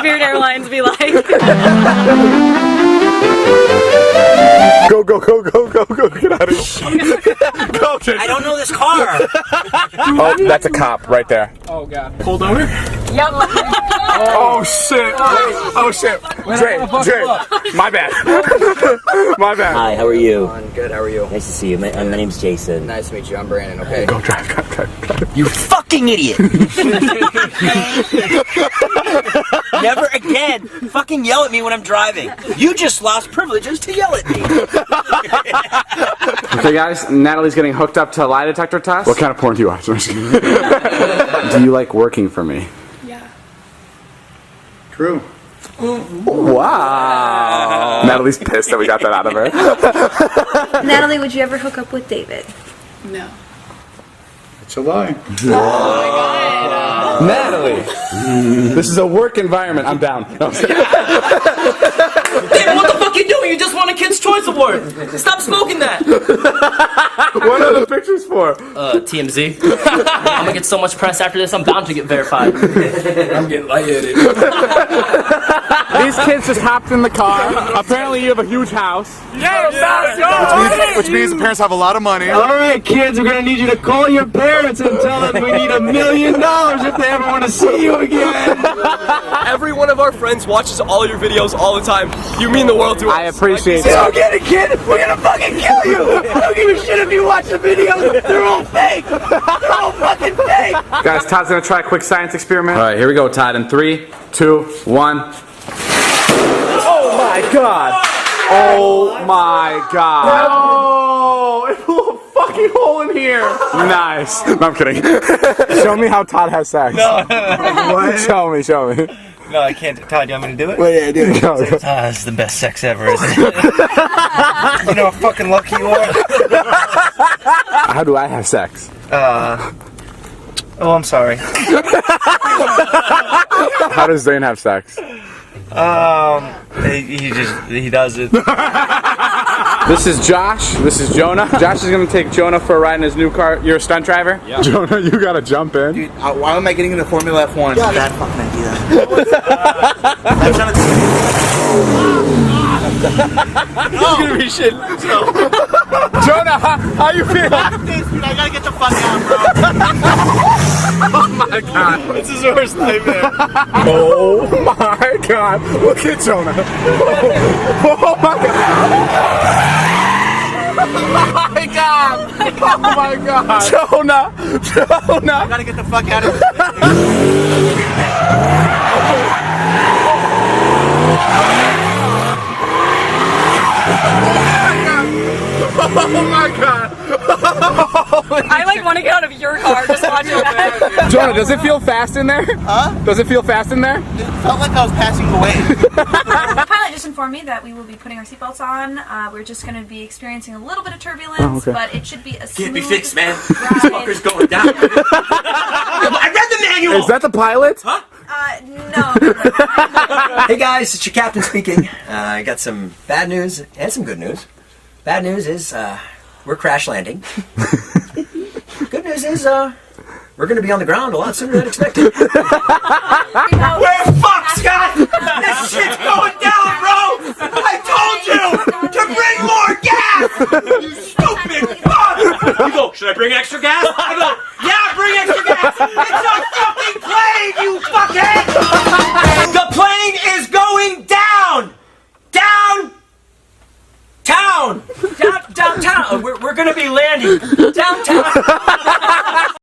Spirit Airlines be like? Go, go, go, go, go, go, get out of here. Go, kid. I don't know this car. Oh, that's a cop right there. Oh god. Pulled over? Yep. Oh shit. Oh shit. Dre, my bad. My bad. Hi, how are you? I'm good, how are you? Nice to see you. My name's Jason. Nice to meet you, I'm Brandon, okay? Go drive. You fucking idiot! Never again fucking yell at me when I'm driving. You just lost privileges to yell at me. Okay guys, Natalie's getting hooked up to a lie detector test. What kind of porn do you watch? Do you like working for me? Yeah. True. Wow. Natalie's pissed that we got that out of her. Natalie, would you ever hook up with David? No. It's a lie. Natalie, this is a work environment. I'm down. No, David, what the fuck you doing? You just won a Kids' Choice Award. Stop smoking that. what are the pictures for? TMZ. I'm gonna get so much press after this. I'm bound to get verified. I'm getting lightheaded. These kids just hopped in the car. Apparently you have a huge house. Which means the parents have a lot of money. Alright kids, we're gonna need you to call your parents and tell them we need $1 million if they ever want to see you again. Every one of our friends watches all your videos all the time. You mean the world to us. I appreciate You that. don't get it, kid! We're gonna fucking kill you! I don't give a shit if you watch the videos, they're all fake! They're all fucking fake! Guys, Todd's gonna try a quick science experiment. Alright, here we go, Todd. In 3, 2, 1. Oh my god! Oh my god! No! It blew a fucking hole in here! Nice. No, I'm kidding. Show me how Todd has sex. No. What? Show me. No, I can't. Todd, you want me to do it? Well, yeah, do it. Go. This is the best sex ever, isn't it? You know how fucking lucky you are? How do I have sex? Oh, I'm sorry. How does Zane have sex? He does it. This is Josh. This is Jonah. Josh is gonna take Jonah for a ride in his new car. You're a stunt driver? Yeah. Jonah, you gotta jump in. Dude, why am I getting into Formula F1? Yeah, bad fucking idea. I'm trying to... It's gonna be shit. Jonah, how you feel? Dude, I gotta get the fuck out, bro. Oh my god. It's his worst nightmare. Oh my god. Look at Jonah. Oh my god. Oh my god. Oh my god. Jonah. I gotta get the fuck out of here. Oh my god. I like want to get out of your car just watching that. Jonah, does it feel fast in there? Huh? Does it feel fast in there? It felt like I was passing away. The pilot just informed me that we will be putting our seatbelts on. We're just going to be experiencing a little bit of turbulence, but it should be a smooth Can't be fixed, man. This ride. fucker's going down. I read the manual. Is that the pilot? Huh? No. Hey guys, it's your captain speaking. I got some bad news and some good news. Bad news is we're crash landing. Good news is we're going to be on the ground a lot sooner than expected. We're fucked, Scott. This shit's going down, bro. I told you to bring more gas. You stupid fuck. You go, should I bring extra gas? I go, yeah, bring extra gas. It's a fucking plane, you fuckhead. The plane is going down. Downtown. We're gonna be landing downtown.